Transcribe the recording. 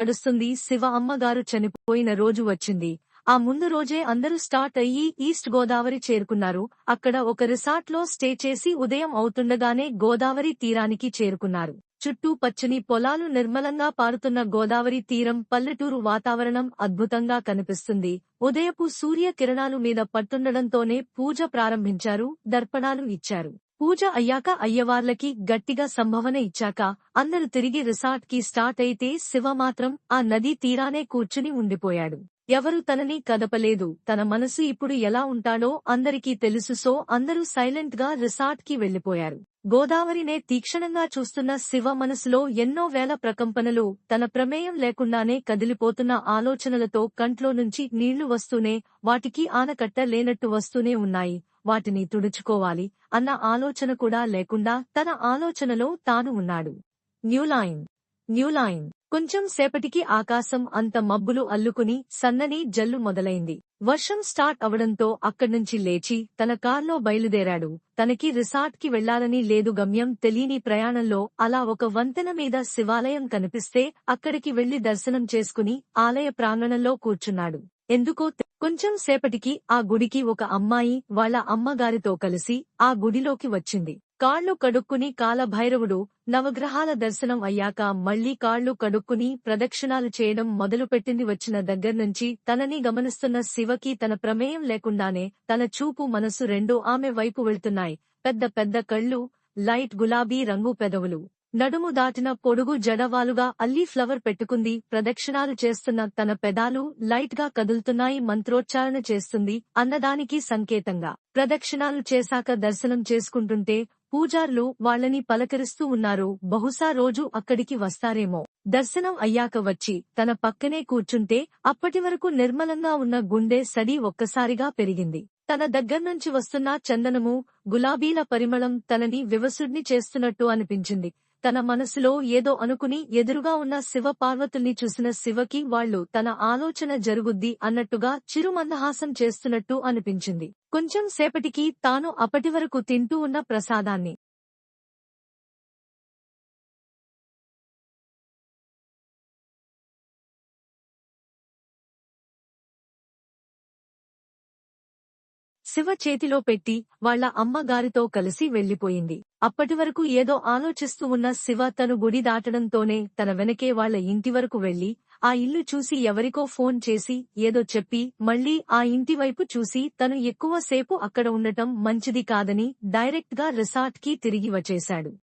గడుస్తుంది. శివ అమ్మగారు చనిపోయిన రోజు వచ్చింది. ఆ ముందు రోజే అందరూ స్టార్ట్ అయ్యి ఈస్ట్ గోదావరి చేరుకున్నారు. అక్కడ ఒక రిసార్ట్ లో స్టే చేసి ఉదయం అవుతుండగానే గోదావరి తీరానికి చేరుకున్నారు. చుట్టూ పచ్చని పొలాలు, నిర్మలంగా పారుతున్న గోదావరి తీరం, పల్లెటూరు వాతావరణం అద్భుతంగా కనిపిస్తుంది. ఉదయపు సూర్య కిరణాలు మీద పడుతుండడంతోనే పూజ ప్రారంభించారు. దర్పణాలు ఇచ్చారు. పూజ అయ్యాక అయ్యవార్లకి గట్టిగా సంభావన ఇచ్చాక అందరూ తిరిగి రిసార్ట్ కి స్టార్ట్ అయితే శివ మాత్రం ఆ నదీ తీరానే కూర్చుని ఉండిపోయాడు. ఎవరు తనని కదపలేదు. తన మనసు ఇప్పుడు ఎలా ఉంటాడో అందరికీ తెలుసు. సో అందరూ సైలెంట్ గా రిసార్ట్ కి వెళ్లిపోయారు. గోదావరినే తీక్షణంగా చూస్తున్న శివ మనసులో ఎన్నో వేల ప్రకంపనలు. తన ప్రమేయం లేకుండానే కదిలిపోతున్న ఆలోచనలతో కంట్లో నుంచి నీళ్లు వస్తూనే, వాటికి ఆనకట్ట లేనట్టు వస్తూనే ఉన్నాయి. వాటిని తుడుచుకోవాలి అన్న ఆలోచన కూడా లేకుండా తన ఆలోచనలో తాను ఉన్నాడు. న్యూలైన్ కొంచెం సేపటికి ఆకాశం అంత మబ్బులు అల్లుకుని సన్నని జల్లు మొదలైంది. వర్షం స్టార్ట్ అవడంతో అక్కడ్నుంచి లేచి తన కార్లో బయలుదేరాడు. తనకి రిసార్ట్ కి వెళ్లాలని లేదు. గమ్యం తెలియని ప్రయాణంలో అలా ఒక వంతెన మీద శివాలయం కనిపిస్తే అక్కడికి వెళ్లి దర్శనం చేసుకుని ఆలయ ప్రాంగణంలో కూర్చున్నాడు. ఎందుకో కొంచెం సేపటికి ఆ గుడికి ఒక అమ్మాయి వాళ్ళ అమ్మగారితో కలిసి ఆ గుడిలోకి వచ్చింది. కాళ్లు కడుక్కుని కాలభైరవుడు, నవగ్రహాల దర్శనం అయ్యాక మళ్లీ కాళ్లు కడుక్కుని ప్రదక్షిణాలు చేయడం మొదలుపెట్టింది. వచ్చిన దగ్గర్నుంచి తనని గమనిస్తున్న శివకి తన ప్రమేయం లేకుండానే తన చూపు, మనసు రెండూ ఆమె వైపు వెళ్తున్నాయి. పెద్ద పెద్ద కళ్ళు, లైట్ గులాబీ రంగు పెదవులు, నడుము దాటిన పొడుగు జడవాలుగా అల్లి ఫ్లవర్ పెట్టుకుంది. ప్రదక్షిణాలు చేస్తున్న తన పెదాలు లైట్ గా కదులుతున్నాయి. మంత్రోచ్చారణ చేస్తుంది అన్నదానికి సంకేతంగా. ప్రదక్షిణాలు చేశాక దర్శనం చేసుకుంటుంటే పూజార్లు వాళ్ళని పలకరిస్తూ ఉన్నారు. బహుశా రోజు అక్కడికి వస్తారేమో. దర్శనం అయ్యాక వచ్చి తన పక్కనే కూర్చుంటే అప్పటివరకు నిర్మలంగా ఉన్న గుండె సడి ఒక్కసారిగా పెరిగింది. తన దగ్గర్నుంచి వస్తున్న చందనము, గులాబీల పరిమళం తనని వివసుడ్ని చేస్తున్నట్టు అనిపించింది. తన మనసులో ఏదో అనుకుని ఎదురుగా ఉన్న శివ పార్వతుల్ని చూసిన శివకి వాళ్ళు తన ఆలోచన జరుగుద్ది అన్నట్టుగా చిరుమందహాసం చేస్తున్నట్టు అనిపించింది. కొంచెం సేపటికి తాను అప్పటివరకు తింటూ ఉన్న ప్రసాదాన్ని శివ చేతిలో పెట్టి వాళ్ళ అమ్మగారితో కలిసి వెళ్లిపోయింది. అప్పటివరకు ఏదో ఆలోచిస్తూ ఉన్న శివ తను గుడి దాటడంతోనే తన వెనకే వాళ్ళ ఇంటి వరకు వెళ్లి ఆ ఇల్లు చూసి ఎవరికో ఫోన్ చేసి ఏదో చెప్పి మళ్లీ ఆ ఇంటి వైపు చూసి తను ఎక్కువ సేపు అక్కడ ఉండటం మంచిది కాదని డైరెక్ట్ గా రిసార్ట్ కి తిరిగి వచ్చేశాడు.